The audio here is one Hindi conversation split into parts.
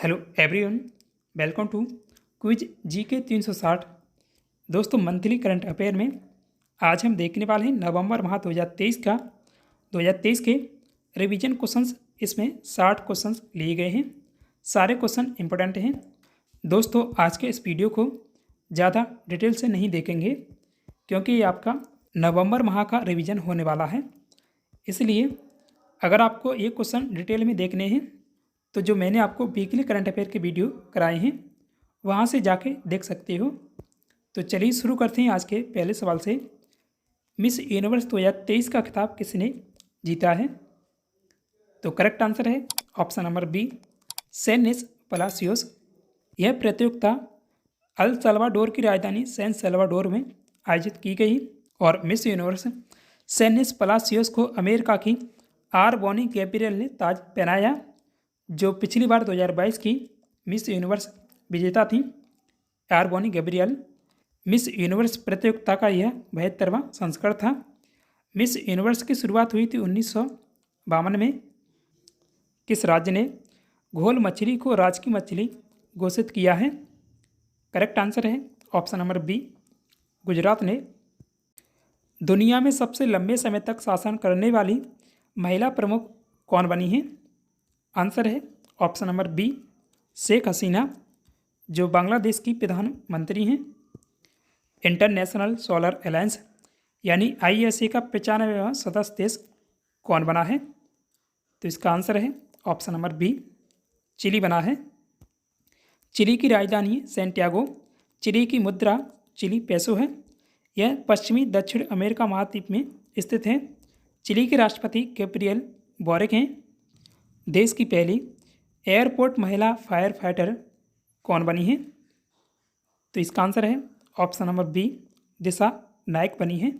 Hello everyone, welcome to quiz GK 360। दोस्तों, मंथली करंट अफेयर में आज हम देखने वाले हैं नवंबर माह 2023 के रिवीजन क्वेश्चंस। इसमें 60 क्वेश्चंस लिए गए हैं। सारे क्वेश्चन इंपॉर्टेंट हैं। दोस्तों, आज के इस वीडियो को ज़्यादा डिटेल से नहीं देखेंगे क्योंकि ये आपका नवंबर माह का रिवीजन होने वाला है। इसलिए अगर आपको ये क्वेश्चन डिटेल में देखने हैं तो जो मैंने आपको वीकली करंट अफेयर के वीडियो कराए हैं वहाँ से जाके देख सकते हो। तो चलिए शुरू करते हैं आज के पहले सवाल से। मिस यूनिवर्स 2023 का खिताब किसने जीता है? तो करेक्ट आंसर है option number B, Sheynnis Palacios. यह प्रतियोगिता अल सल्वाडोर की राजधानी सैन सल्वाडोर में आयोजित की गई और मिस यूनिवर्स सैन पलासियोस को अमेरिका की आर बॉनी गैब्रियल ने ताज पहनाया, जो पिछली बार 2022 की मिस यूनिवर्स विजेता थी। R'Bonney Gabriel Miss Universe प्रतियोगिता का यह 72वां संस्करण था। मिस यूनिवर्स की शुरुआत हुई थी 1952 में। किस राज्य ने घोल मछली को राज की मछली घोषित किया है? करेक्ट आंसर है ऑप्शन नंबर बी, गुजरात ने। दुनिया में सबसे लंबे समय तक शासन करने वाली महिला प्रमुख कौन बनी है? आंसर है option number B, Sheikh Hasina, जो बांग्लादेश की प्रधानमंत्री हैं। इंटरनेशनल सोलर अलायंस यानी ISA का 95वां सदस्य देश कौन बना है? तो इसका आंसर है ऑप्शन नंबर बी, चिली बना है। चिली की राजधानी सैंटियागो। चिली की मुद्रा चिली पैसो है। यह पश्चिमी दक्षिण अमेरिका महाद्वीप में स्थित है। चिली के राष्ट्रपति गैब्रियल बोरिक हैं। देश की पहली एयरपोर्ट महिला फायर फाइटर कौन बनी है? तो इसका आंसर है ऑप्शन नंबर बी, दिशा नायक बनी है।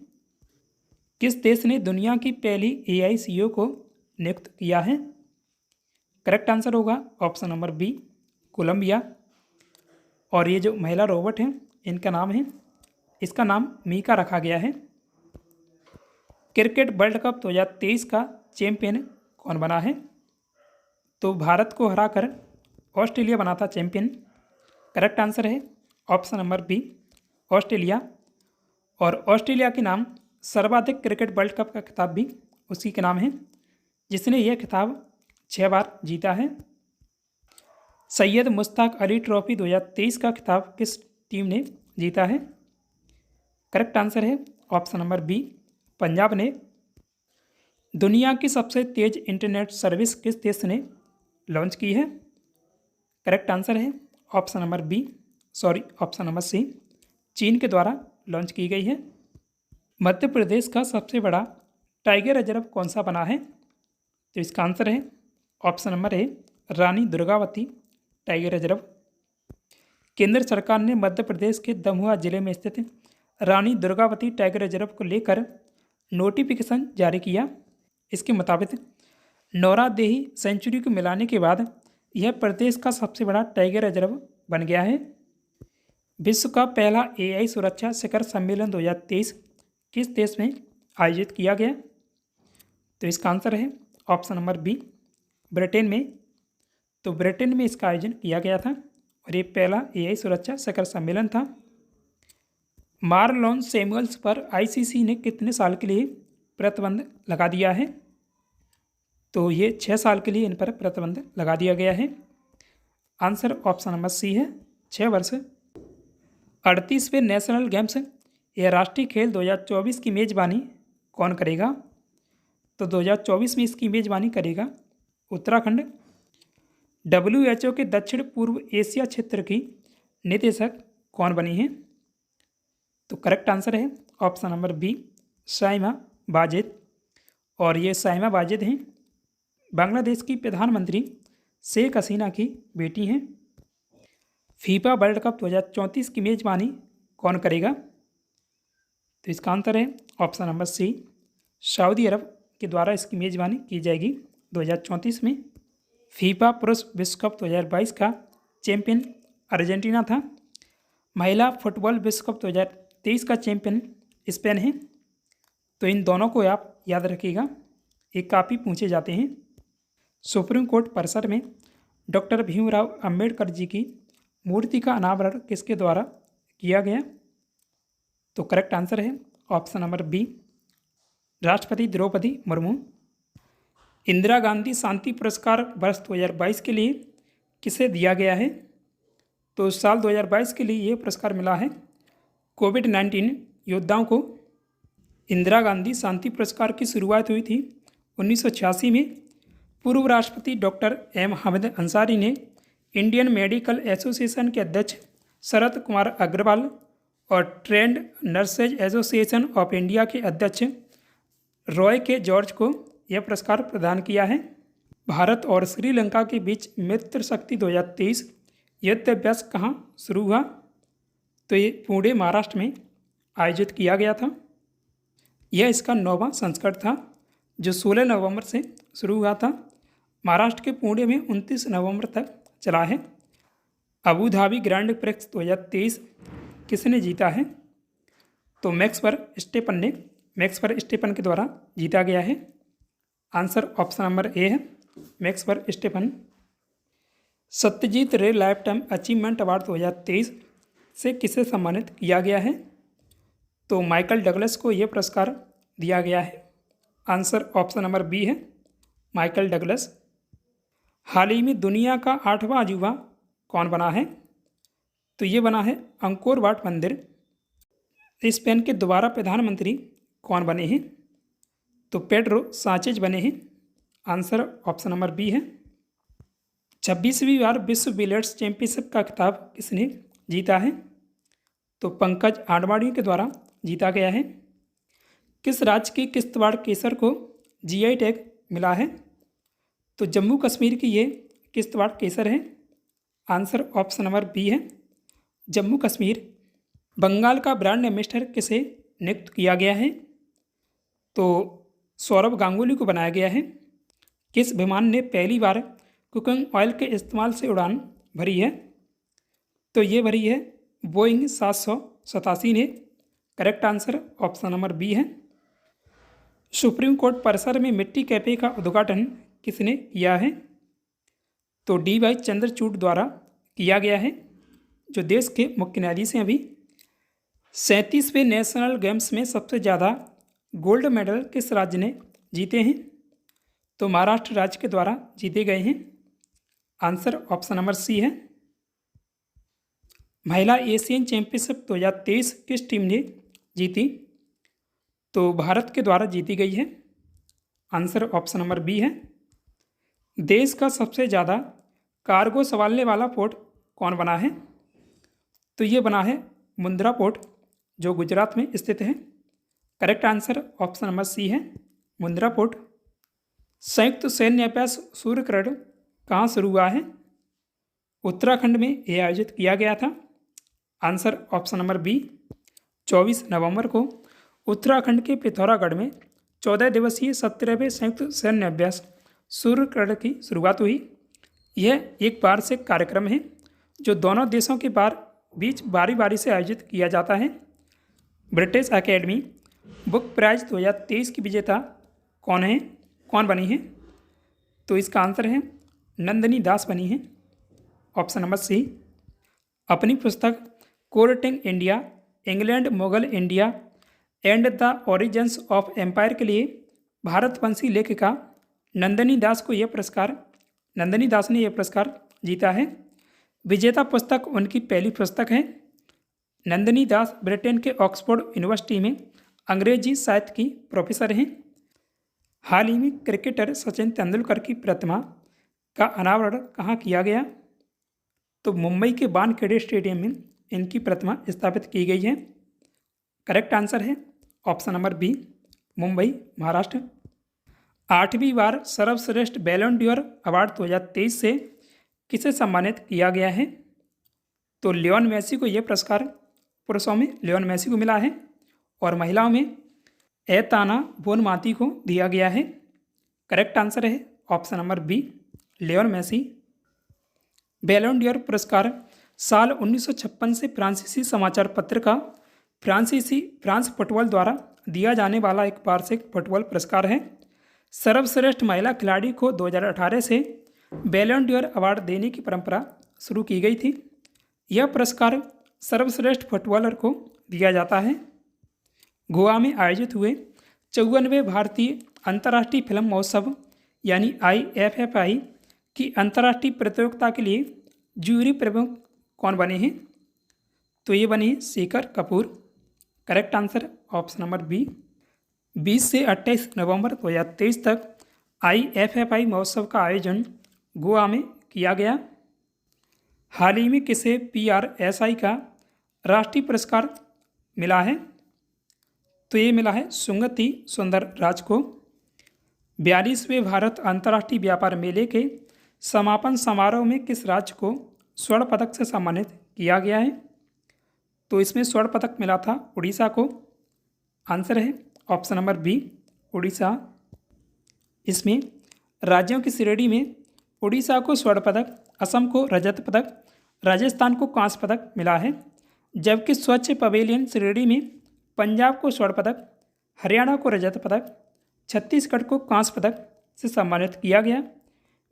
किस देश ने दुनिया की पहली AI CEO को नियुक्त किया है? करेक्ट आंसर होगा ऑप्शन नंबर बी, कोलंबिया। और ये जो महिला रोबोट हैं इनका नाम है, इसका नाम मीका रखा गया है। क्रिकेट वर्ल्ड कप 2023 का चैंपियन कौन बना है? तो भारत को हराकर ऑस्ट्रेलिया बना था चैंपियन। करेक्ट आंसर है ऑप्शन नंबर बी, ऑस्ट्रेलिया। और ऑस्ट्रेलिया के नाम सर्वाधिक क्रिकेट वर्ल्ड कप का खिताब भी उसी के नाम है, जिसने यह खिताब 6 बार जीता है। सैयद मुश्ताक अली ट्रॉफी 2023 का खिताब किस टीम ने जीता है? करेक्ट आंसर है ऑप्शन नंबर बी, पंजाब ने। दुनिया की सबसे तेज इंटरनेट सर्विस किस देश ने लॉन्च की है? करेक्ट आंसर है ऑप्शन नंबर सी, चीन के द्वारा लॉन्च की गई है। मध्य प्रदेश का सबसे बड़ा टाइगर रिजर्व कौन सा बना है? तो इसका आंसर है option number A, Rani Durgavati tiger reserve. केंद्र सरकार ने मध्य प्रदेश के दमोह जिले में स्थित रानी दुर्गावती टाइगर रिजर्व को लेकर नोटिफिकेशन जारी किया। इसके मुताबिक नौरादेही सेंचुरी को मिलाने के बाद यह प्रदेश का सबसे बड़ा टाइगर रिजर्व बन गया है। विश्व का पहला AI सुरक्षा शिखर सम्मेलन 2023 किस देश में आयोजित किया गया? तो इसका आंसर है ऑप्शन नंबर बी, ब्रिटेन में। तो ब्रिटेन में इसका आयोजन किया गया था और ये पहला AI सुरक्षा शिखर सम्मेलन था। मार्लोन सैमुअल्स पर ICC ने कितने साल के लिए प्रतिबंध लगा दिया है? तो ये 6 साल के लिए इन पर प्रतिबंध लगा दिया गया है। आंसर ऑप्शन नंबर सी है, 6 वर्ष। 38वें नेशनल गेम्स या राष्ट्रीय खेल 2024 की मेज़बानी कौन करेगा? तो 2024 में इसकी मेज़बानी करेगा उत्तराखंड। WHO के दक्षिण पूर्व एशिया क्षेत्र की निदेशक कौन बनी है? तो करेक्ट आंसर है option number B, Saima Wazed. और ये साइमा वाजेद हैं बांग्लादेश की प्रधानमंत्री शेख हसीना की बेटी हैं। फीफा वर्ल्ड कप 2034 की मेज़बानी कौन करेगा? तो इसका आंसर है ऑप्शन नंबर सी, सऊदी अरब के द्वारा इसकी मेज़बानी की जाएगी 2034 में। फीफा पुरुष विश्व कप 2022 का चैंपियन अर्जेंटीना था। महिला फुटबॉल विश्व कप 2023 का चैंपियन स्पेन है। तो इन दोनों को आप याद रखिएगा, ये काफ़ी पूछे जाते हैं। सुप्रीम कोर्ट परिसर में डॉक्टर भीमराव अंबेडकर जी की मूर्ति का अनावरण किसके द्वारा किया गया? तो करेक्ट आंसर है ऑप्शन नंबर बी, राष्ट्रपति द्रौपदी मुर्मू। इंदिरा गांधी शांति पुरस्कार वर्ष 2022 के लिए किसे दिया गया है? तो साल 2022 के लिए ये पुरस्कार मिला है कोविड-19 योद्धाओं को। इंदिरा गांधी शांति पुरस्कार की शुरुआत हुई थी 1986 में। पूर्व राष्ट्रपति डॉक्टर एम हामिद अंसारी ने इंडियन मेडिकल एसोसिएशन के अध्यक्ष शरद कुमार अग्रवाल और trend nurses association of India के अध्यक्ष रॉय के जॉर्ज को यह पुरस्कार प्रदान किया है। भारत और श्रीलंका के बीच मित्र शक्ति 2023 युद्ध अभ्यास कहाँ शुरू हुआ? तो ये पुणे महाराष्ट्र में आयोजित किया गया था। यह इसका 9वां संस्करण था जो 16 नवंबर से शुरू हुआ था। महाराष्ट्र के पुणे में 29 नवंबर तक चला है। अबू धाबी ग्रैंड प्रिक्स 2023 किसने जीता है? तो मैक्स वर्स्टैपेन के द्वारा जीता गया है। आंसर ऑप्शन नंबर ए है, मैक्स वर्स्टैपेन। सत्यजीत रे लाइफ टाइम अचीवमेंट अवार्ड 2023 से किसे सम्मानित किया गया है? तो माइकल डगलस को यह पुरस्कार दिया गया है। आंसर ऑप्शन नंबर बी है, माइकल डगलस। हाल ही में दुनिया का 8वां अजूबा कौन बना है? तो ये बना है अंकोर वाट मंदिर। स्पेन के दोबारा प्रधानमंत्री कौन बने हैं? तो पेड्रो सांचेज बने हैं। आंसर ऑप्शन नंबर बी है। 26वीं बार विश्व बिलियर्ड्स चैंपियनशिप का खिताब किसने जीता है? तो पंकज आडवाणी के द्वारा जीता गया है। किस राज्य की किश्तवाड़ केसर को जीआई टैग मिला है? तो जम्मू कश्मीर की ये किश्तवाड़ केसर है। आंसर ऑप्शन नंबर बी है, जम्मू कश्मीर। बंगाल का ब्रांड एम्बेसडर किसे नियुक्त किया गया है? तो सौरभ गांगुली को बनाया गया है। किस विमान ने पहली बार कुकिंग ऑयल के इस्तेमाल से उड़ान भरी है? तो ये भरी है बोइंग 787 ने। Correct answer option number B है। सुप्रीम कोर्ट परिसर में मिट्टी कैफे का उद्घाटन किसने किया है? तो डी.वाई. चंद्रचूड़ द्वारा किया गया है, जो देश के मुख्य न्यायाधीश हैं अभी। 37वें नेशनल गेम्स में सबसे ज़्यादा गोल्ड मेडल किस राज्य ने जीते हैं? तो महाराष्ट्र राज्य के द्वारा जीते गए हैं। आंसर ऑप्शन नंबर सी है। महिला एशियन चैंपियनशिप 2023 किस टीम ने जीती? तो भारत के द्वारा जीती गई है। आंसर ऑप्शन नंबर बी है। देश का सबसे ज़्यादा कार्गो संभालने वाला पोर्ट कौन बना है? तो ये बना है मुंद्रा पोर्ट, जो गुजरात में स्थित है। Correct answer option number C है, मुंद्रा पोर्ट। संयुक्त सैन्य अभ्यास सूर्यकिरण कहाँ शुरू हुआ है? उत्तराखंड में यह आयोजित किया गया था। आंसर ऑप्शन नंबर बी, 24 नवंबर को उत्तराखंड के पिथौरागढ़ में 14 दिवसीय 17वें संयुक्त सैन्य अभ्यास सूर्यकिरण की शुरुआत हुई। यह एक वार्षिक कार्यक्रम है जो दोनों देशों के बीच बारी बारी से आयोजित किया जाता है। ब्रिटिश एकेडमी बुक प्राइज 2023 की विजेता कौन बनी है? तो इसका आंसर है नंदिनी दास बनी है। Option number C. अपनी पुस्तक courting India, England, Mughal India and the origins of empire के लिए भारतवंशी लेखिका नंदिनी दास ने यह पुरस्कार जीता है। विजेता पुस्तक उनकी पहली पुस्तक है। नंदिनी दास ब्रिटेन के ऑक्सफोर्ड यूनिवर्सिटी में अंग्रेजी साहित्य की प्रोफेसर हैं। हाल ही में क्रिकेटर सचिन तेंदुलकर की प्रतिमा का अनावरण कहाँ किया गया? तो मुंबई के वानखेड़े स्टेडियम में इनकी प्रतिमा स्थापित की गई है। करेक्ट आंसर है option number B, Mumbai, Maharashtra. 8वीं बार सर्वश्रेष्ठ बैलन डॉर अवार्ड 2023 से किसे सम्मानित किया गया है? तो लियोन मेसी को यह पुरस्कार पुरुषों में लियोन मेसी को मिला है और महिलाओं में एताना बोनमाती को दिया गया है। करेक्ट आंसर है option number B, Lionel Messi. Ballon d'Or पुरस्कार साल 1956 से फ्रांसीसी समाचार पत्रिका फ्रांस फुटबॉल द्वारा दिया जाने वाला एक वार्षिक फुटबॉल पुरस्कार है। सर्वश्रेष्ठ महिला खिलाड़ी को 2018 से बैलन डोर अवार्ड देने की परंपरा शुरू की गई थी। यह पुरस्कार सर्वश्रेष्ठ फुटबॉलर को दिया जाता है। गोवा में आयोजित हुए 54वें भारतीय अंतर्राष्ट्रीय फिल्म महोत्सव यानी IFFI की अंतर्राष्ट्रीय प्रतियोगिता के लिए जूरी प्रमुख कौन बने हैं? तो ये बने Shekhar Kapur. Correct answer option number B. 20 से 28 नवंबर 2023 तक IFFI महोत्सव का आयोजन गोवा में किया गया। हाल ही में किसे PRSI का राष्ट्रीय पुरस्कार मिला है? तो ये मिला है सुगति सुंदर राज को। 42वें भारत अंतर्राष्ट्रीय व्यापार मेले के समापन समारोह में किस राज्य को स्वर्ण पदक से सम्मानित किया गया है? तो इसमें स्वर्ण पदक मिला था उड़ीसा को। आंसर है ऑप्शन नंबर बी, उड़ीसा। इसमें राज्यों की श्रेणी में उड़ीसा को स्वर्ण पदक, असम को रजत पदक, राजस्थान को कांस्य पदक मिला है। जबकि स्वच्छ पवेलियन श्रेणी में पंजाब को स्वर्ण पदक, हरियाणा को रजत पदक, छत्तीसगढ़ को कांस्य पदक से सम्मानित किया गया।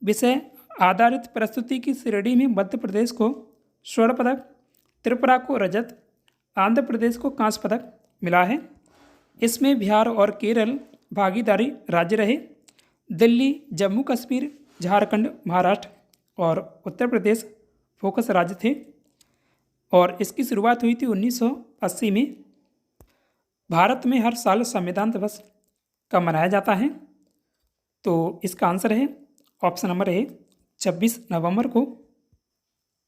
विषय आधारित प्रस्तुति की श्रेणी में मध्य प्रदेश को स्वर्ण पदक, त्रिपुरा को रजत, आंध्र प्रदेश को कांस्य पदक मिला है। इसमें बिहार और केरल भागीदारी राज्य रहे। दिल्ली, जम्मू कश्मीर, झारखंड, महाराष्ट्र और उत्तर प्रदेश फोकस राज्य थे। और इसकी शुरुआत हुई थी 1980 में। भारत में हर साल संविधान दिवस कब मनाया जाता है? तो इसका आंसर है ऑप्शन नंबर ए, 26 नवंबर को।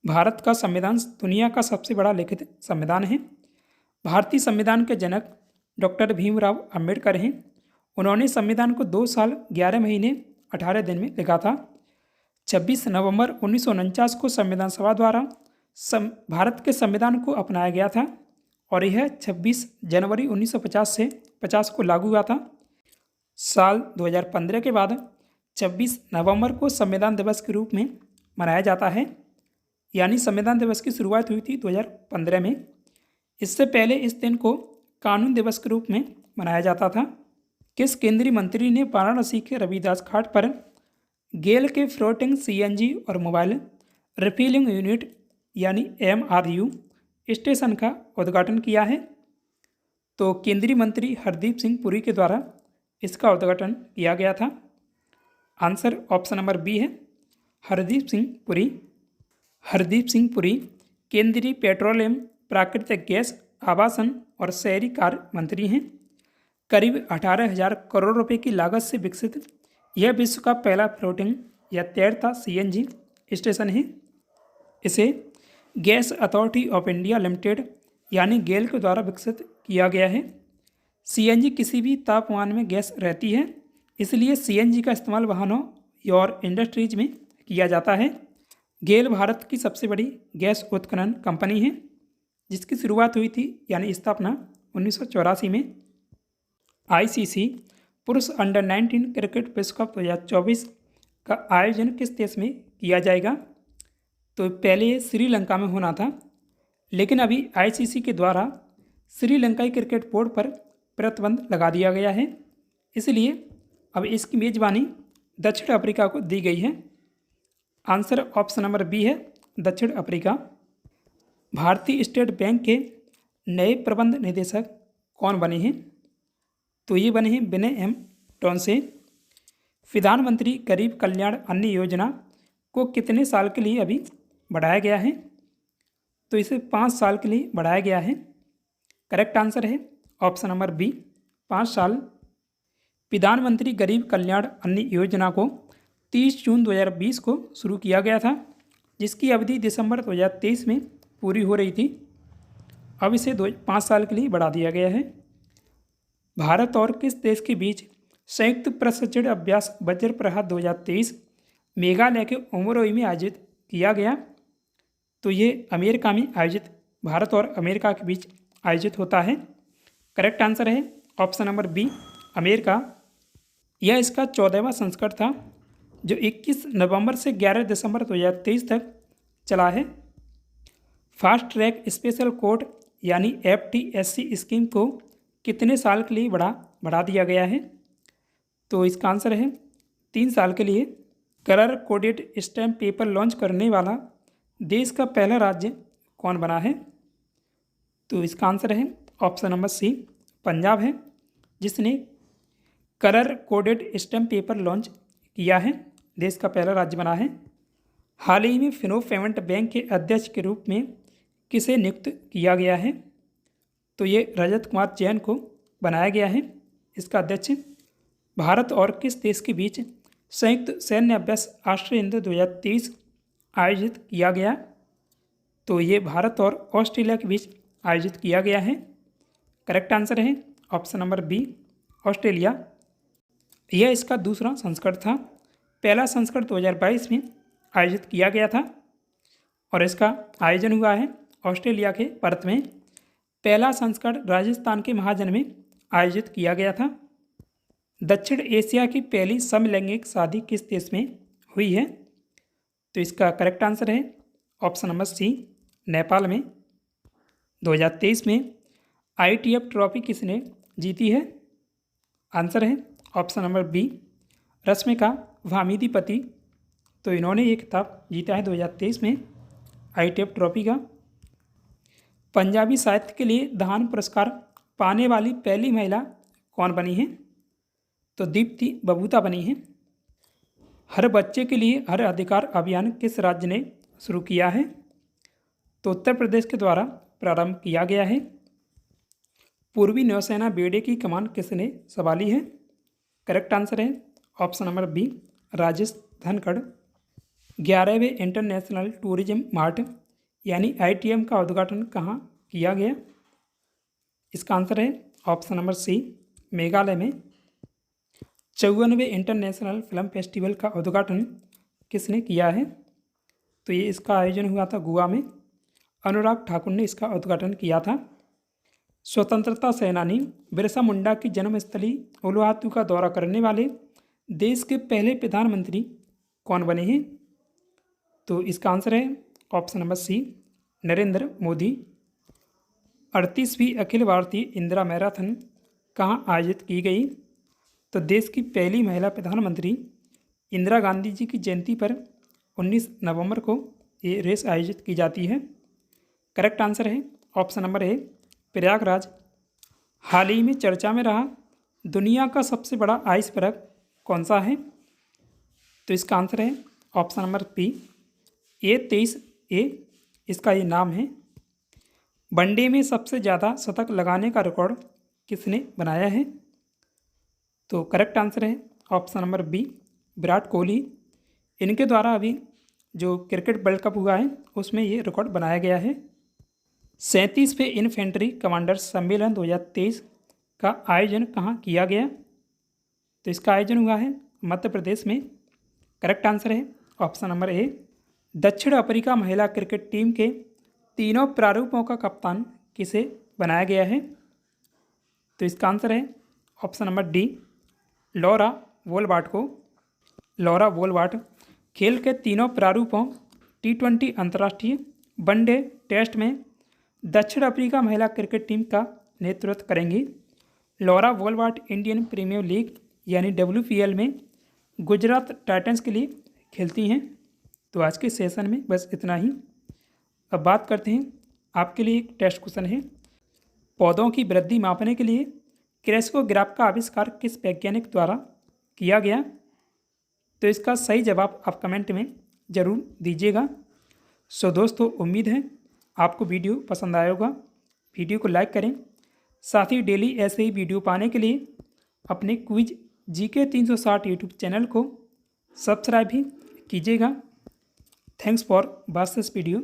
भारत का संविधान दुनिया का सबसे बड़ा लिखित संविधान है। भारतीय संविधान के जनक डॉक्टर भीमराव अंबेडकर हैं। उन्होंने संविधान को 2 साल 11 महीने 18 दिन में लिखा था। 26 नवंबर 1949 को संविधान सभा द्वारा भारत के संविधान को अपनाया गया था और यह 26 जनवरी 1950 से 50 को लागू हुआ था। साल 2015 के बाद 26 नवंबर को संविधान दिवस के रूप में मनाया जाता है। यानी संविधान दिवस की शुरुआत हुई थी 2015 में। इससे पहले इस दिन को कानून दिवस के रूप में मनाया जाता था। किस केंद्रीय मंत्री ने वाराणसी के रविदास घाट पर गेल के फ्लोटिंग CNG और मोबाइल रिफिलिंग यूनिट यानी MRU स्टेशन का उद्घाटन किया है? तो केंद्रीय मंत्री हरदीप सिंह पुरी के द्वारा इसका उद्घाटन किया गया था। आंसर ऑप्शन नंबर बी है, हरदीप सिंह पुरी। हरदीप सिंह पुरी केंद्रीय पेट्रोलियम, प्राकृतिक गैस, आवासन और शहरी कार्य मंत्री हैं। करीब 18,000 करोड़ रुपए की लागत से विकसित यह विश्व का पहला फ्लोटिंग या तैरता CNG स्टेशन है। इसे gas authority of India limited यानी गेल के द्वारा विकसित किया गया है। CNG किसी भी तापमान में गैस रहती है, इसलिए CNG का इस्तेमाल वाहनों और इंडस्ट्रीज में किया जाता है। गेल भारत की सबसे बड़ी गैस उत्खनन कंपनी है, जिसकी शुरुआत हुई थी यानी स्थापना 1984 में। ICC पुरुष अंडर-19 क्रिकेट विश्व कप 2024 का आयोजन किस देश में किया जाएगा? तो पहले ये श्रीलंका में होना था, लेकिन अभी ICC के द्वारा श्रीलंकाई क्रिकेट बोर्ड पर प्रतिबंध लगा दिया गया है, इसलिए अब इसकी मेजबानी दक्षिण अफ्रीका को दी गई है। आंसर ऑप्शन नंबर बी है, दक्षिण अफ्रीका। भारतीय स्टेट बैंक के नए प्रबंध निदेशक कौन बने हैं? तो ये बने हैं विनय M टोंसे। प्रधानमंत्री गरीब कल्याण अन्न योजना को कितने साल के लिए अभी बढ़ाया गया है? तो इसे 5 साल के लिए बढ़ाया गया है। करेक्ट आंसर है ऑप्शन नंबर बी, 5 साल। प्रधानमंत्री गरीब कल्याण अन्न योजना को 30 जून 2020 को शुरू किया गया था, जिसकी अवधि दिसंबर 2023 में पूरी हो रही थी। अब इसे 5 साल के लिए बढ़ा दिया गया है। भारत और किस देश के बीच संयुक्त प्रशिक्षण अभ्यास वज्र प्रहार 2023 मेघालय के उमरोई में आयोजित किया गया? तो ये अमेरिका में आयोजित, भारत और अमेरिका के बीच आयोजित होता है। करेक्ट आंसर है ऑप्शन नंबर बी, अमेरिका। यह इसका 14वां संस्करण था, जो 21 नवंबर से 11 दिसंबर 2023 तक चला है। फास्ट ट्रैक स्पेशल कोर्ट यानी FTSC स्कीम को कितने साल के लिए बढ़ा दिया गया है? तो इसका आंसर है 3 साल के लिए। Colour coded stamp paper launch करने वाला देश का पहला राज्य कौन बना है? तो इसका आंसर है ऑप्शन नंबर सी, पंजाब है, जिसने colour coded stamp paper launch किया है, देश का पहला राज्य बना है। हाल ही में फिनो पेमेंट बैंक के अध्यक्ष के रूप में किसे नियुक्त किया गया है? तो ये रजत कुमार जैन को बनाया गया है इसका अध्यक्ष। भारत और किस देश के बीच संयुक्त सैन्य अभ्यास ऑस्ट्रेलिया 2023 आयोजित किया गया? तो ये भारत और ऑस्ट्रेलिया के बीच आयोजित किया गया है। करेक्ट आंसर है ऑप्शन नंबर बी, ऑस्ट्रेलिया। यह इसका दूसरा संस्करण था। पहला संस्करण 2022 में आयोजित किया गया था और इसका आयोजन हुआ है ऑस्ट्रेलिया के पर्थ में। पहला संस्करण राजस्थान के महाजन में आयोजित किया गया था। दक्षिण एशिया की पहली समलैंगिक शादी किस देश में हुई है? तो इसका करेक्ट आंसर है ऑप्शन नंबर सी, नेपाल में। 2023 में ITF ट्रॉफी किसने जीती है? आंसर है ऑप्शन नंबर बी, रश्मिका वामिदीपति। तो इन्होंने ये खिताब जीता है 2023 में ITF ट्रॉफी का। पंजाबी साहित्य के लिए दान पुरस्कार पाने वाली पहली महिला कौन बनी है? तो दीप्ति बबूता बनी है। हर बच्चे के लिए हर अधिकार अभियान किस राज्य ने शुरू किया है? तो उत्तर प्रदेश के द्वारा प्रारंभ किया गया है। पूर्वी नौसेना बेड़े की कमान किसने संभाली है? करेक्ट आंसर है option number B, Rajesh Dhankhar. 11वें इंटरनेशनल टूरिज्म मार्ट यानी ITM का उद्घाटन कहाँ किया गया? इसका आंसर है ऑप्शन नंबर सी, मेघालय में। 54वें इंटरनेशनल फिल्म फेस्टिवल का उद्घाटन किसने किया है? तो ये इसका आयोजन हुआ था गोवा में। अनुराग ठाकुर ने इसका उद्घाटन किया था। स्वतंत्रता सेनानी बिरसा मुंडा की जन्मस्थली उलुहातू का दौरा करने वाले देश के पहले प्रधानमंत्री कौन बने हैं? तो इसका आंसर है option number C, Narendra Modi. 38वीं अखिल भारतीय इंदिरा मैराथन कहाँ आयोजित की गई? तो देश की पहली महिला प्रधानमंत्री इंदिरा गांधी जी की जयंती पर 19 नवंबर को ये रेस आयोजित की जाती है। करेक्ट आंसर है ऑप्शन नंबर ए, प्रयागराज। हाल ही में चर्चा में रहा दुनिया का सबसे बड़ा आइसबर्ग कौन सा है? तो इसका आंसर है ऑप्शन नंबर पी, A23A इसका ये नाम है। वनडे में सबसे ज़्यादा शतक लगाने का रिकॉर्ड किसने बनाया है? तो करेक्ट आंसर है option number B, Virat Kohli. इनके द्वारा अभी जो क्रिकेट वर्ल्ड कप हुआ है उसमें ये रिकॉर्ड बनाया गया है। 37वें इन्फेंट्री कमांडर सम्मेलन 2023 का आयोजन कहाँ किया गया? तो इसका आयोजन हुआ है मध्य प्रदेश में। करेक्ट आंसर है ऑप्शन नंबर ए। दक्षिण अफ्रीका महिला क्रिकेट टीम के तीनों प्रारूपों का कप्तान किसे बनाया गया है? तो इसका आंसर है ऑप्शन नंबर डी, लॉरा वोलवाट को। लॉरा वोलवाट खेल के तीनों प्रारूपों T20 अंतर्राष्ट्रीय, वनडे, टेस्ट में दक्षिण अफ्रीका महिला क्रिकेट टीम का नेतृत्व करेंगी। लॉरा वोलवाट इंडियन प्रीमियर लीग यानी WPL में गुजरात टाइटंस के लिए खेलती हैं। तो आज के सेशन में बस इतना ही। अब बात करते हैं, आपके लिए एक टेस्ट क्वेश्चन है। पौधों की वृद्धि मापने के लिए क्रेस्कोग्राफ का आविष्कार किस वैज्ञानिक द्वारा किया गया? तो इसका सही जवाब आप कमेंट में ज़रूर दीजिएगा। सो दोस्तों, उम्मीद है आपको वीडियो पसंद आया होगा। वीडियो को लाइक करें, साथ ही डेली ऐसे ही वीडियो पाने के लिए अपने क्विज GK 360 यूट्यूब चैनल को सब्सक्राइब भी कीजिएगा। Thanks for watch this video.